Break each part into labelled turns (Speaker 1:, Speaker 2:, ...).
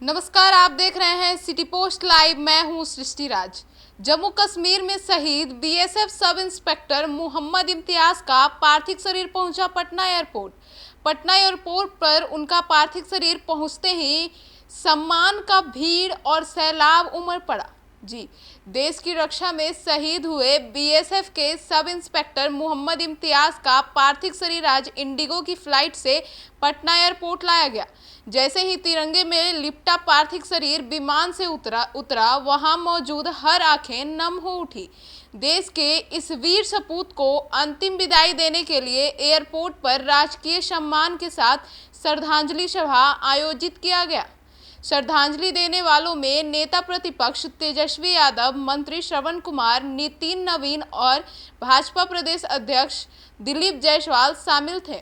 Speaker 1: नमस्कार, आप देख रहे हैं सिटी पोस्ट लाइव। मैं हूं सृष्टि राज। जम्मू कश्मीर में शहीद BSF sub inspector Mohammad Imtiaz का पार्थिव शरीर पहुंचा पटना एयरपोर्ट। पटना एयरपोर्ट पर उनका पार्थिव शरीर पहुंचते ही सम्मान का भीड़ और सैलाब उमड़ पड़ा। जी, देश की रक्षा में शहीद हुए बीएसएफ के सब इंस्पेक्टर मोहम्मद इम्तियाज का पार्थिव शरीर आज इंडिगो की फ्लाइट से पटना एयरपोर्ट लाया गया। जैसे ही तिरंगे में लिपटा पार्थिव शरीर विमान से उतरा वहां मौजूद हर आंखें नम हो उठी। देश के इस वीर सपूत को अंतिम विदाई देने के लिए एयरपोर्ट पर राजकीय सम्मान के साथ श्रद्धांजलि सभा आयोजित किया गया। श्रद्धांजलि देने वालों में नेता प्रतिपक्ष तेजस्वी यादव, मंत्री श्रवण कुमार, नितिन नवीन और भाजपा प्रदेश अध्यक्ष दिलीप जायसवाल शामिल थे।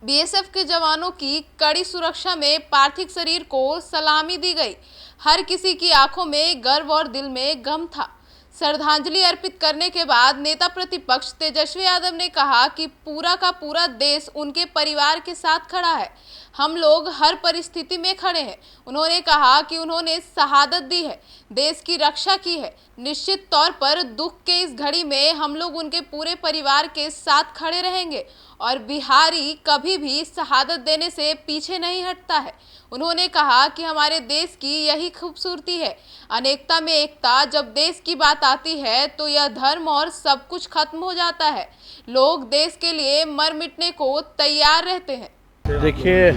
Speaker 1: बीएसएफ के जवानों की कड़ी सुरक्षा में पार्थिव शरीर को सलामी दी गई। हर किसी की आंखों में गर्व और दिल में गम था। श्रद्धांजलि अर्पित करने के बाद नेता प्रतिपक्ष तेजस्वी यादव ने कहा कि पूरा का पूरा देश उनके परिवार के साथ खड़ा है। हम लोग हर परिस्थिति में खड़े हैं। उन्होंने कहा कि उन्होंने शहादत दी है, देश की रक्षा की है। निश्चित तौर पर दुख के इस घड़ी में हम लोग उनके पूरे परिवार के साथ खड़े रहेंगे और बिहारी कभी भी शहादत देने से पीछे नहीं हटता है। उन्होंने कहा कि हमारे देश की यही खूबसूरती है, अनेकता में एकता। जब देश की बात आती है तो यह धर्म और सब कुछ खत्म हो जाता है। लोग देश के लिए मर मिटने को तैयार रहते हैं।
Speaker 2: देखिए,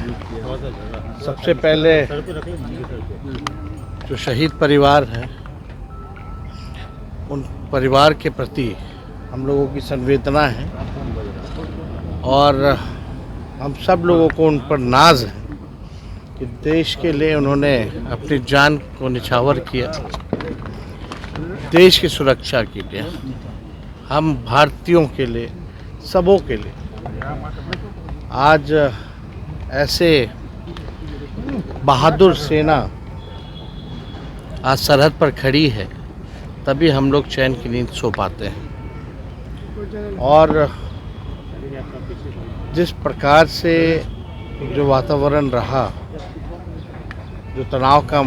Speaker 2: सबसे पहले जो शहीद परिवार है उन परिवार के प्रति हम लोगों की संवेदना है और हम सब लोगों को उन पर नाज है कि देश के लिए उन्होंने अपनी जान को निछावर किया, देश की सुरक्षा के लिए, हम भारतीयों के लिए, सबों के लिए। आज ऐसे बहादुर सेना आज सरहद पर खड़ी है, तभी हम लोग चैन की नींद सो पाते हैं। और जिस प्रकार से जो वातावरण रहा, जो तनाव का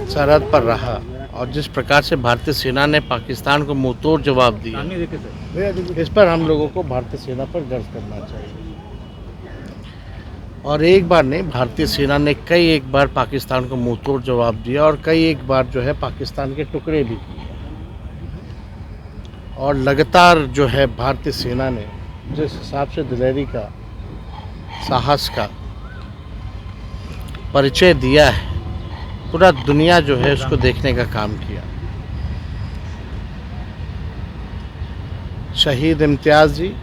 Speaker 2: सरहद पर रहा और जिस प्रकार से भारतीय सेना ने पाकिस्तान को मुंहतोड़ जवाब दिया, इस पर हम लोगों को भारतीय सेना पर गर्व करना चाहिए। और एक बार नहीं, भारतीय सेना ने कई एक बार पाकिस्तान को मुंहतोड़ जवाब दिया और कई एक बार जो है पाकिस्तान के टुकड़े भी किए। और लगातार जो है भारतीय सेना ने जिस हिसाब से दिलेरी का, साहस का परिचय दिया है, पूरा दुनिया जो है उसको देखने का काम किया। शहीद इम्तियाज जी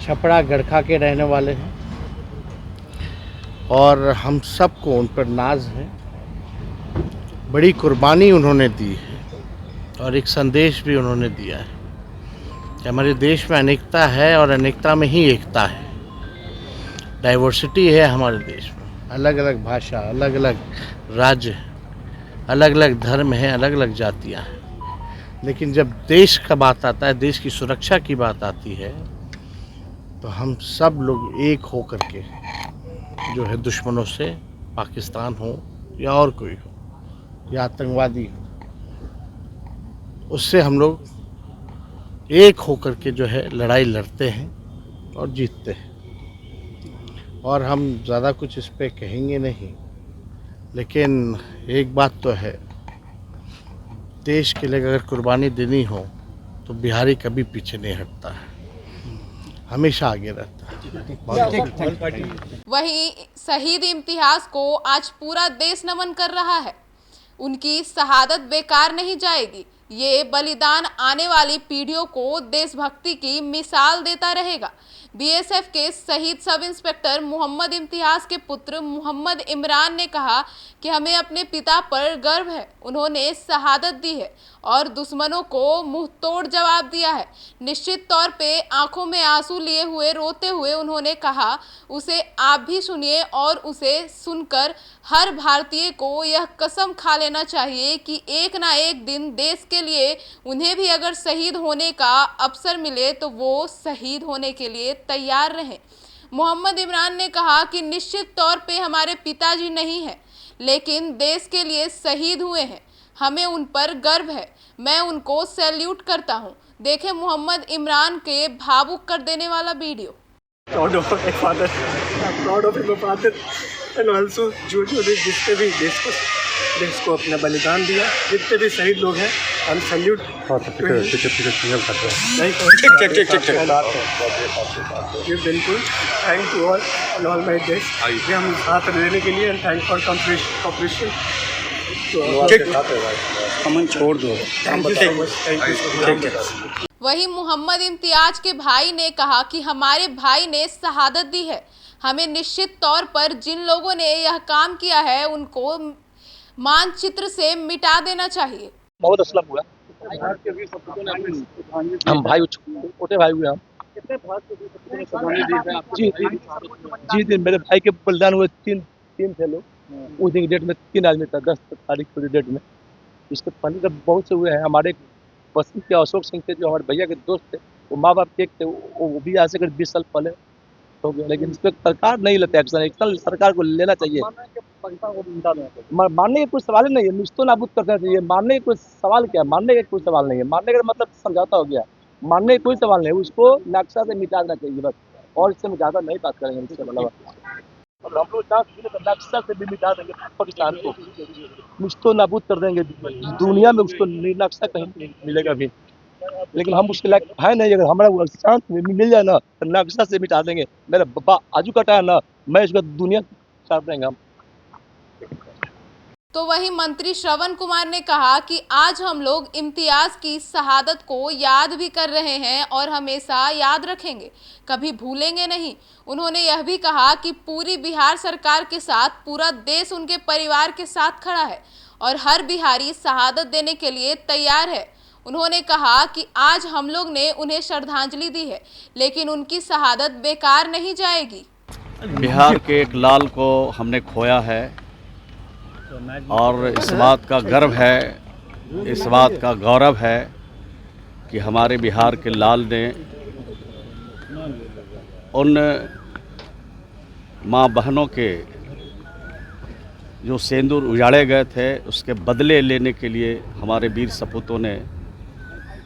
Speaker 2: छपरा गड़खा के रहने वाले हैं और हम सबको उन पर नाज है। बड़ी कुर्बानी उन्होंने दी है और एक संदेश भी उन्होंने दिया है कि हमारे देश में अनेकता है और अनेकता में ही एकता है। डाइवर्सिटी है हमारे देश में, अलग अलग भाषा, अलग अलग राज्य, अलग अलग धर्म हैं, अलग अलग जातियाँ हैं। लेकिन जब देश का बात आता है, देश की सुरक्षा की बात आती है, तो हम सब लोग एक हो करके जो है दुश्मनों से, पाकिस्तान हो या और कोई हो या आतंकवादी हो, उससे हम लोग एक हो करके जो है लड़ाई लड़ते हैं और जीतते हैं। और हम ज़्यादा कुछ इस पे कहेंगे नहीं, लेकिन एक बात तो है, देश के लिए अगर कुर्बानी देनी हो तो बिहारी कभी पीछे नहीं हटता है, हमेशा आगे रहता है।
Speaker 1: वहीं शहीद इम्तियाज को आज पूरा देश नमन कर रहा है। उनकी शहादत बेकार नहीं जाएगी। ये बलिदान आने वाली पीढ़ियों को देशभक्ति की मिसाल देता रहेगा। बीएसएफ के शहीद सब इंस्पेक्टर मोहम्मद इम्तियाज के पुत्र मोहम्मद इमरान ने कहा कि हमें अपने पिता पर गर्व है। उन्होंने शहादत दी है और दुश्मनों को मुंहतोड़ जवाब दिया है। निश्चित तौर पे आंखों में आंसू लिए हुए रोते हुए उन्होंने कहा, उसे आप भी सुनिए और उसे सुनकर हर भारतीय को यह कसम खा लेना चाहिए कि एक ना एक दिन देश के लिए उन्हें भी अगर शहीद होने का अवसर मिले तो वो शहीद होने के लिए तैयार रहें। मोहम्मद इमरान ने कहा कि निश्चित तौर पे हमारे पिताजी नहीं है, लेकिन देश के लिए शहीद हुए हैं, हमें उन पर गर्व है, मैं उनको सैल्यूट करता हूं। देखें मोहम्मद इमरान के भावुक कर देने वाला video.
Speaker 3: Proud of my father. I'm proud of my father and also जो जितने भी देश को अपना बलिदान दिया, जितने भी शहीद लोग हैं, हम सैल्यूट। जी बिल्कुल, थैंक टू ऑल माय देश ये हम साथ रहने के लिए एंड थैंक फॉर कॉपरेशन। अमन छोड़ दो। Thank you so much, thank you so much.
Speaker 1: वहीं मोहम्मद इम्तियाज के भाई ने कहा कि हमारे भाई ने शहादत दी है, हमें निश्चित तौर पर जिन लोगों ने यह काम किया है उनको मानचित्र से मिटा देना चाहिए।
Speaker 4: बहुत अच्छा हुआ। हम भाई छोटे भाई हुए हम। जी मेरे भाई के बलिदान हुए तीन थे लोग। उस दिन डेट में 3 आदमी था, 10 तारीख की डेट में। इसके पहले तो बहुत से हुए हैं। हमारे बस्ती के अशोक सिंह थे, जो हमारे भैया के दोस्त थे, वो माँ बाप के थे, वो भी आज से 20 साल पहले हो गया। लेकिन इस पर सरकार नहीं लेते एक्शन सरकार को लेना चाहिए। मारने का कोई सवाल ही नहीं है, निश्चित नाबूद करना चाहिए। मारने का कोई सवाल क्या है? मारने का कोई सवाल नहीं है। मारने का मतलब समझौता हो गया, मारने का कोई सवाल नहीं है। उसको नक्शा से मिटा देना चाहिए बस, और इससे ज़्यादा नहीं बात करेंगे इसके अलावा। और हम लोग नक्शा से भी मिटा देंगे पाकिस्तान को, निश्चित नाबूद कर देंगे। दुनिया में उसको नक्शा कहीं नहीं मिलेगा भी, लेकिन हम उसके लायक है नहीं। अगर हमारा शांत मिल जाए ना तो नक्शा से मिटा देंगे। मेरा बाबा आजू कटा है ना, मैं इसका दुनिया छाप देंगे हम।
Speaker 1: तो वहीं मंत्री श्रवण कुमार ने कहा कि आज हम लोग इम्तियाज की शहादत को याद भी कर रहे हैं और हमेशा याद रखेंगे, कभी भूलेंगे नहीं। उन्होंने यह भी कहा कि पूरी बिहार सरकार के साथ पूरा देश उनके परिवार के साथ खड़ा है और हर बिहारी शहादत देने के लिए तैयार है। उन्होंने कहा कि आज हम लोग ने उन्हें श्रद्धांजलि दी है, लेकिन उनकी शहादत बेकार नहीं जाएगी।
Speaker 5: बिहार के एक लाल को हमने खोया है और इस बात का गर्व है, इस बात का गौरव है कि हमारे बिहार के लाल ने उन माँ बहनों के जो सिंदूर उजाड़े गए थे उसके बदले लेने के लिए हमारे वीर सपूतों ने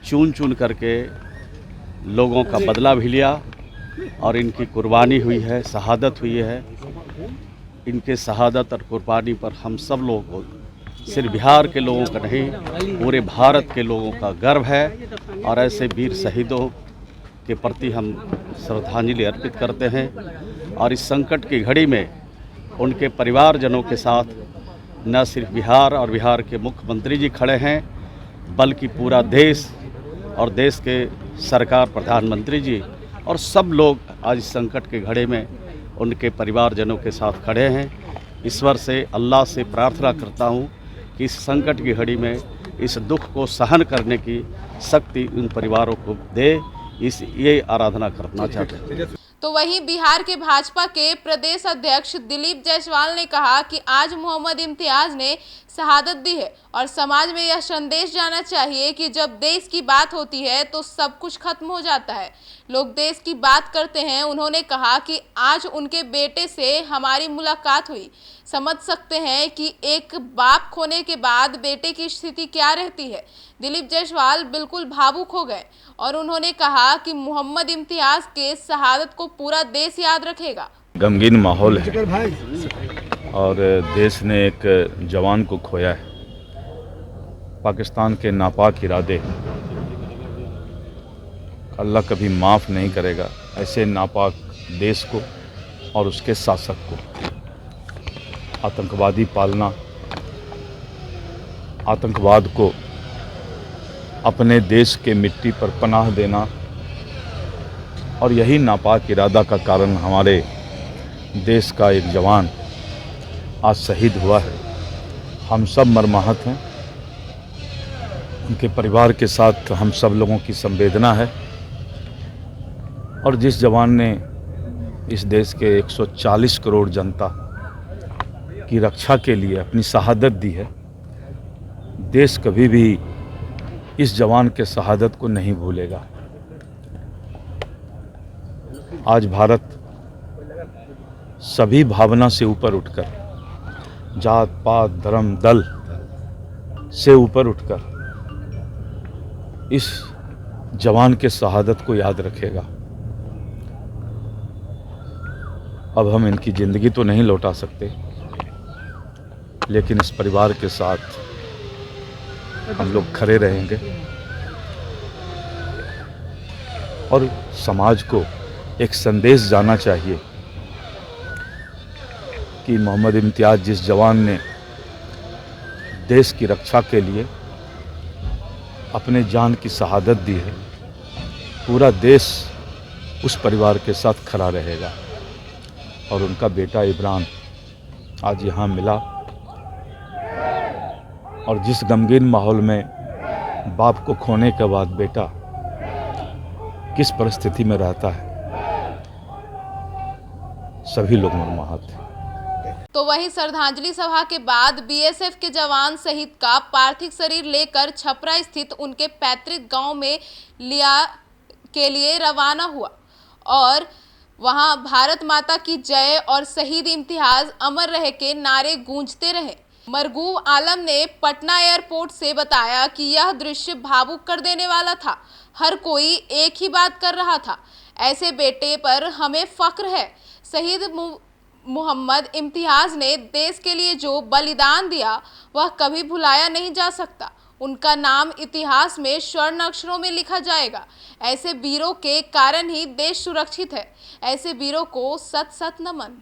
Speaker 5: चुन चुन करके लोगों का बदला भी लिया और इनकी कुर्बानी हुई है, शहादत हुई है। इनके शहादत और कुर्बानी पर हम सब लोगों को, सिर्फ बिहार के लोगों का नहीं, पूरे भारत के लोगों का गर्व है। और ऐसे वीर शहीदों के प्रति हम श्रद्धांजलि अर्पित करते हैं। और इस संकट की घड़ी में उनके परिवारजनों के साथ न सिर्फ बिहार और बिहार के मुख्यमंत्री जी खड़े हैं, बल्कि पूरा देश और देश के सरकार, प्रधानमंत्री जी और सब लोग आज इस संकट के घड़ी में उनके परिवारजनों के साथ खड़े हैं। ईश्वर से, अल्लाह से प्रार्थना करता हूं कि इस संकट की घड़ी में इस दुख को सहन करने की शक्ति उन परिवारों को दे, ये आराधना करना चाहते हैं।
Speaker 1: तो वहीं बिहार के भाजपा के प्रदेश अध्यक्ष दिलीप जायसवाल ने कहा कि आज मोहम्मद इम्तियाज ने शहादत दी है और समाज में यह संदेश जाना चाहिए कि जब देश की बात होती है तो सब कुछ खत्म हो जाता है, लोग देश की बात करते हैं। उन्होंने कहा कि आज उनके बेटे से हमारी मुलाकात हुई, समझ सकते हैं कि एक बाप खोने के बाद बेटे की स्थिति क्या रहती है। दिलीप जायसवाल बिल्कुल भावुक हो गए और उन्होंने कहा कि मोहम्मद इम्तियाज के शहादत को पूरा देश याद रखेगा।
Speaker 6: गमगीन माहौल है और देश ने एक जवान को खोया है। पाकिस्तान के नापाक इरादे अल्लाह कभी माफ़ नहीं करेगा। ऐसे नापाक देश को और उसके शासक को आतंकवादी पालना, आतंकवाद को अपने देश के मिट्टी पर पनाह देना, और यही नापाक इरादा का कारण हमारे देश का एक जवान आज शहीद हुआ है। हम सब मर्माहत हैं, उनके परिवार के साथ हम सब लोगों की संवेदना है। और जिस जवान ने इस देश के 140 करोड़ जनता की रक्षा के लिए अपनी शहादत दी है, देश कभी भी इस जवान के शहादत को नहीं भूलेगा। आज भारत सभी भावना से ऊपर उठकर, जात पात धर्म दल से ऊपर उठकर इस जवान के शहादत को याद रखेगा। अब हम इनकी ज़िंदगी तो नहीं लौटा सकते, लेकिन इस परिवार के साथ हम लोग खड़े रहेंगे और समाज को एक संदेश जाना चाहिए कि मोहम्मद इम्तियाज़ जिस जवान ने देश की रक्षा के लिए अपने जान की शहादत दी है, पूरा देश उस परिवार के साथ खड़ा रहेगा। और उनका बेटा इमरान आज यहाँ मिला और जिस गमगीन माहौल में बाप को खोने के बाद बेटा किस परिस्थिति में रहता है, सभी लोग मर्माहत हैं।
Speaker 1: तो वहीं श्रद्धांजलि सभा के बाद बीएसएफ के जवान शहीद का पार्थिव शरीर लेकर छपरा स्थित उनके पैतृक गांव में लिया के लिए रवाना हुआ और वहां भारत माता की जय और शहीद इम्तियाज अमर रहे के नारे गूंजते रहे। मरगूब आलम ने पटना एयरपोर्ट से बताया कि यह दृश्य भावुक कर देने वाला था। हर कोई एक ही बात कर रहा था, ऐसे बेटे पर हमें फख्र है। शहीद मोहम्मद इम्तियाज ने देश के लिए जो बलिदान दिया वह कभी भुलाया नहीं जा सकता। उनका नाम इतिहास में स्वर्ण अक्षरों में लिखा जाएगा। ऐसे वीरों के कारण ही देश सुरक्षित है। ऐसे वीरों को सत सत नमन।